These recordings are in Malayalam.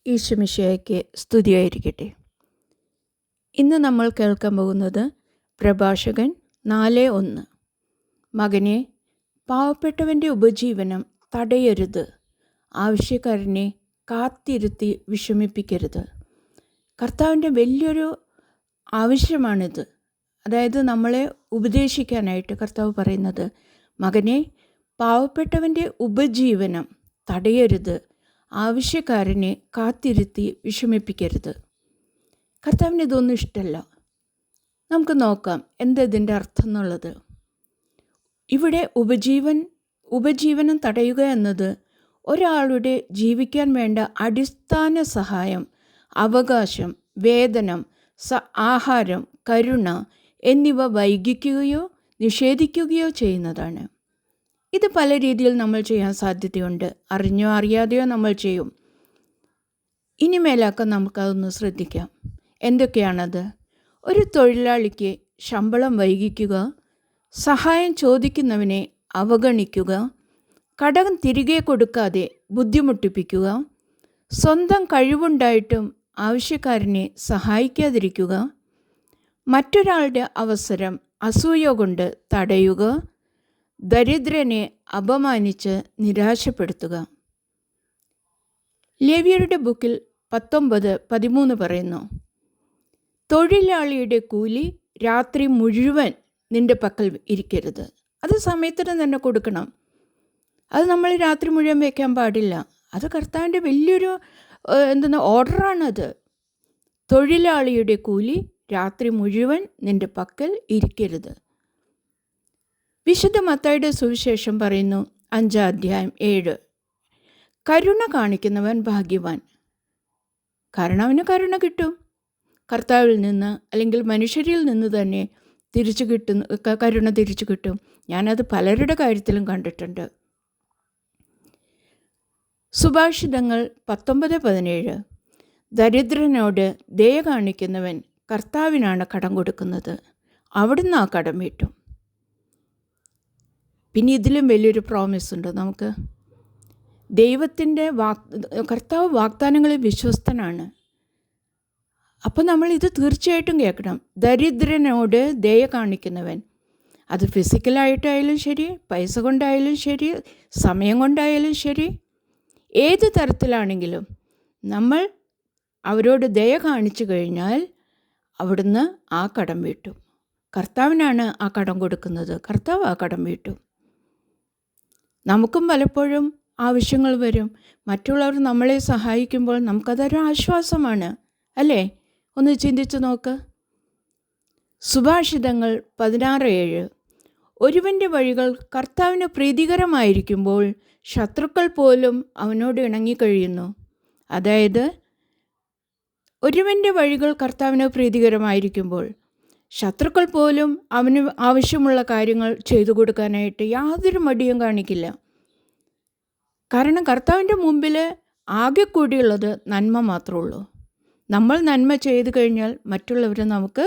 ഈശോമിശിഹായ്ക്ക് സ്തുതിയായിരിക്കട്ടെ. ഇന്ന് നമ്മൾ കേൾക്കാൻ പോകുന്നത് പ്രഭാഷകൻ 4:1. മകനെ, പാവപ്പെട്ടവൻ്റെ ഉപജീവനം തടയരുത്, ആവശ്യക്കാരനെ കാത്തിരുത്തി വിഷമിപ്പിക്കരുത്. കർത്താവിൻ്റെ വലിയൊരു ആവശ്യമാണിത്. അതായത് നമ്മളെ ഉപദേശിക്കാനായിട്ട് കർത്താവ് പറയുന്നത്, മകനെ, പാവപ്പെട്ടവൻ്റെ ഉപജീവനം തടയരുത്, ആവശ്യക്കാരനെ കാത്തിരുത്തി വിഷമിപ്പിക്കരുത്. കർത്താവിന് ഇതൊന്നും ഇഷ്ടമല്ല. നമുക്ക് നോക്കാം എന്തതിൻ്റെ അർത്ഥം എന്നുള്ളത്. ഇവിടെ ഉപജീവനം തടയുക എന്നത് ഒരാളുടെ ജീവിക്കാൻ വേണ്ട അടിസ്ഥാന സഹായം, അവകാശം, വേതനം, ആഹാരം, കരുണ എന്നിവ വൈകിക്കുകയോ നിഷേധിക്കുകയോ ചെയ്യുന്നതാണ്. ഇത് പല രീതിയിൽ നമ്മൾ ചെയ്യാൻ സാധ്യതയുണ്ട്. അറിഞ്ഞോ അറിയാതെയോ നമ്മൾ ചെയ്യും. ഇനിമേലാക്കം നമുക്കതൊന്ന് ശ്രദ്ധിക്കാം. എന്തൊക്കെയാണത്? ഒരു തൊഴിലാളിക്ക് ശമ്പളം വൈകിക്കുക, സഹായം ചോദിക്കുന്നവനെ അവഗണിക്കുക, കടം തിരികെ കൊടുക്കാതെ ബുദ്ധിമുട്ടിപ്പിക്കുക, സ്വന്തം കഴിവുണ്ടായിട്ടും ആവശ്യക്കാരനെ സഹായിക്കാതിരിക്കുക, മറ്റൊരാളുടെ അവസരം അസൂയ കൊണ്ട് തടയുക, ദരിദ്രനെ അപമാനിച്ച് നിരാശപ്പെടുത്തുക. ലേവ്യരുടെ ബുക്കിൽ 19:13 പറയുന്നു, തൊഴിലാളിയുടെ കൂലി രാത്രി മുഴുവൻ നിൻ്റെ പക്കൽ ഇരിക്കരുത്. അത് സമയത്തിന് തന്നെ കൊടുക്കണം. അത് നമ്മൾ രാത്രി മുഴുവൻ വയ്ക്കാൻ പാടില്ല. അത് കർത്താവിൻ്റെ വലിയൊരു ഓർഡറാണത്. തൊഴിലാളിയുടെ കൂലി രാത്രി മുഴുവൻ നിൻ്റെ പക്കൽ ഇരിക്കരുത്. വിശുദ്ധ മത്തായിയുടെ സുവിശേഷം പറയുന്നു, 5:7, കരുണ കാണിക്കുന്നവൻ ഭാഗ്യവാൻ, കാരണം അവന് കരുണ കിട്ടും. കർത്താവിൽ നിന്ന് അല്ലെങ്കിൽ മനുഷ്യരിൽ നിന്ന് തന്നെ കരുണ തിരിച്ചു കിട്ടും. ഞാനത് പലരുടെ കാര്യത്തിലും കണ്ടിട്ടുണ്ട്. സുഭാഷിതങ്ങൾ 19:17, ദരിദ്രനോട് ദയ കാണിക്കുന്നവൻ കർത്താവിനാണ് കടം കൊടുക്കുന്നത്, അവിടുന്ന് ആ കടം വീട്ടും. പിന്നെ ഇതിലും വലിയൊരു പ്രോമിസ് ഉണ്ട് നമുക്ക്. ദൈവത്തിൻ്റെ കർത്താവ് വാഗ്ദാനങ്ങളിൽ വിശ്വസ്തനാണ്. അപ്പോൾ നമ്മൾ ഇത് തീർച്ചയായിട്ടും കേൾക്കണം. ദരിദ്രനോട് ദയ കാണിക്കുന്നവൻ, അത് ഫിസിക്കലായിട്ടായാലും ശരി, പൈസ കൊണ്ടായാലും ശരി, സമയം കൊണ്ടായാലും ശരി, ഏത് തരത്തിലാണെങ്കിലും നമ്മൾ അവരോട് ദയ കാണിച്ചു കഴിഞ്ഞാൽ അവിടുന്ന് ആ കടം വീട്ടും. കർത്താവിനാണ് ആ കടം കൊടുക്കുന്നത്, കർത്താവ് ആ കടം വീട്ടും. നമുക്കും പലപ്പോഴും ആവശ്യങ്ങൾ വരും. മറ്റുള്ളവർ നമ്മളെ സഹായിക്കുമ്പോൾ നമുക്കതൊരു ആശ്വാസമാണ്, അല്ലേ? ഒന്ന് ചിന്തിച്ച് നോക്ക്. സുഭാഷിതങ്ങൾ 16:7, ഒരുവൻ്റെ വഴികൾ കർത്താവിന് പ്രീതികരമായിരിക്കുമ്പോൾ ശത്രുക്കൾ പോലും അവനോട് ഇണങ്ങിക്കഴിയുന്നു. അതായത് ഒരുവൻ്റെ വഴികൾ കർത്താവിന് പ്രീതികരമായിരിക്കുമ്പോൾ ശത്രുക്കൾ പോലും അവന് ആവശ്യമുള്ള കാര്യങ്ങൾ ചെയ്തു കൊടുക്കാനായിട്ട് യാതൊരു മടിയും കാണിക്കില്ല. കാരണം കർത്താവിൻ്റെ മുമ്പിൽ ആകെ കൂടിയുള്ളത് നന്മ മാത്രമേ ഉള്ളൂ. നമ്മൾ നന്മ ചെയ്തു കഴിഞ്ഞാൽ മറ്റുള്ളവർ നമുക്ക്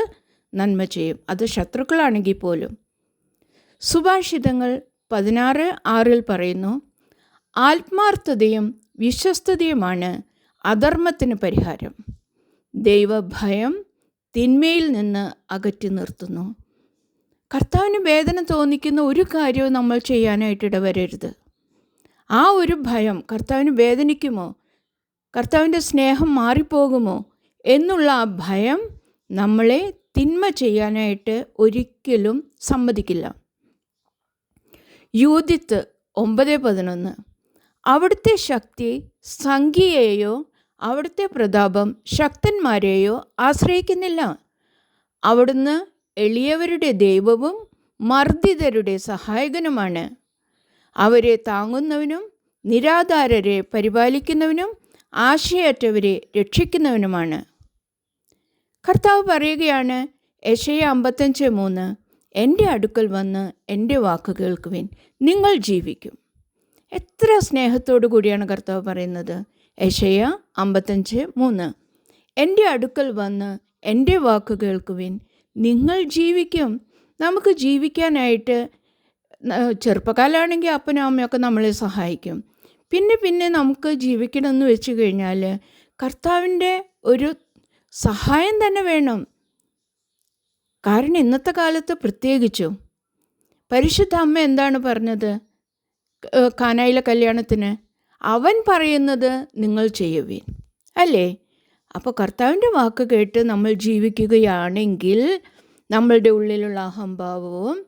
നന്മ ചെയ്യും, അത് ശത്രുക്കളാണെങ്കിൽ പോലും. സുഭാഷിതങ്ങൾ 16:6 പറയുന്നു, ആത്മാർത്ഥതയും വിശ്വസ്തതയുമാണ് അധർമ്മത്തിന് പരിഹാരം, ദൈവഭയം തിന്മയിൽ നിന്ന് അകറ്റി നിർത്തുന്നു. കർത്താവിന് വേദന തോന്നിക്കുന്ന ഒരു കാര്യവും നമ്മൾ ചെയ്യാനായിട്ട് ഇടവരരുത്. ആ ഒരു ഭയം, കർത്താവിന് വേദനിക്കുമോ, കർത്താവിൻ്റെ സ്നേഹം മാറിപ്പോകുമോ എന്നുള്ള ആ ഭയം നമ്മളെ തിന്മ ചെയ്യാനായിട്ട് ഒരിക്കലും സമ്മതിക്കില്ല. യൂദിത്ത് 9:11, അവിടുത്തെ ശക്തി സംഖ്യയെയോ അവിടുത്തെ പ്രതാപം ശക്തന്മാരെയോ ആശ്രയിക്കുന്നില്ല. അവിടുന്ന് എളിയവരുടെ ദൈവവും മർദ്ദിതരുടെ സഹായകനുമാണ്. അവരെ താങ്ങുന്നവനും നിരാധാരരെ പരിപാലിക്കുന്നവനും ആശയറ്റവരെ രക്ഷിക്കുന്നവനുമാണ്. കർത്താവ് പറയുകയാണ്, യെശയ്യാ 55:3, എൻ്റെ അടുക്കൽ വന്ന് എൻ്റെ വാക്ക് കേൾക്കുവിൻ, നിങ്ങൾ ജീവിക്കും. എത്ര സ്നേഹത്തോടു കൂടിയാണ് കർത്താവ് പറയുന്നത്. യെശയ്യാ 55:3, എൻ്റെ അടുക്കൽ വന്ന് എൻ്റെ വാക്ക് കേൾക്കുവിൻ, നിങ്ങൾ ജീവിക്കും. നമുക്ക് ജീവിക്കാനായിട്ട് ചെറുപ്പക്കാലാണെങ്കിൽ അപ്പനും അമ്മയൊക്കെ നമ്മളെ സഹായിക്കും. പിന്നെ നമുക്ക് ജീവിക്കണമെന്ന് വെച്ച് കഴിഞ്ഞാൽ കർത്താവിൻ്റെ ഒരു സഹായം തന്നെ വേണം. കാരണം ഇന്നത്തെ കാലത്ത് പ്രത്യേകിച്ചും പരിശുദ്ധ അമ്മ എന്താണ് പറഞ്ഞത് കാനായിലെ കല്യാണത്തിന്? അവൻ പറയുന്നത് നിങ്ങൾ ചെയ്യുവിൻ, അല്ലേ? അപ്പോൾ കർത്താവിൻ്റെ വാക്ക് കേട്ട് നമ്മൾ ജീവിക്കുകയാണെങ്കിൽ നമ്മളുടെ ഉള്ളിലുള്ള അഹംഭാവവും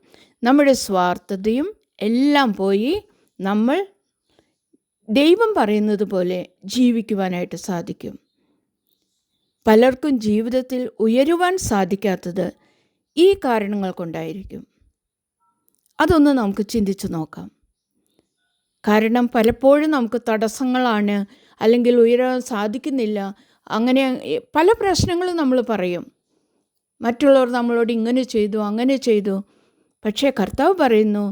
നമ്മുടെ സ്വാർത്ഥതയും എല്ലാം പോയി നമ്മൾ ദൈവം പറയുന്നത് പോലെ ജീവിക്കുവാനായിട്ട് സാധിക്കും. പലർക്കും ജീവിതത്തിൽ ഉയരുവാൻ സാധിക്കാത്തത് ഈ കാരണങ്ങൾ കൊണ്ടായിരിക്കും. അതൊന്ന് നമുക്ക് ചിന്തിച്ച് നോക്കാം. കാരണം പലപ്പോഴും നമുക്ക് തടസ്സങ്ങളാണ്, അല്ലെങ്കിൽ ഉയരാൻ സാധിക്കുന്നില്ല, അങ്ങനെ പല പ്രശ്നങ്ങളും നമ്മൾ പറയും. മറ്റുള്ളവർ നമ്മളോട് ഇങ്ങനെ ചെയ്തു അങ്ങനെ ചെയ്തു. പക്ഷേ കർത്താവ് പറയുന്നു,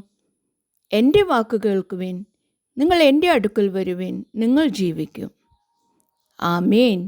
എൻ്റെ വാക്ക് കേൾക്കുവിൻ, നിങ്ങൾ എൻ്റെ അടുക്കൽ വരുവിൻ, നിങ്ങൾ ജീവിക്കും. ആമേൻ.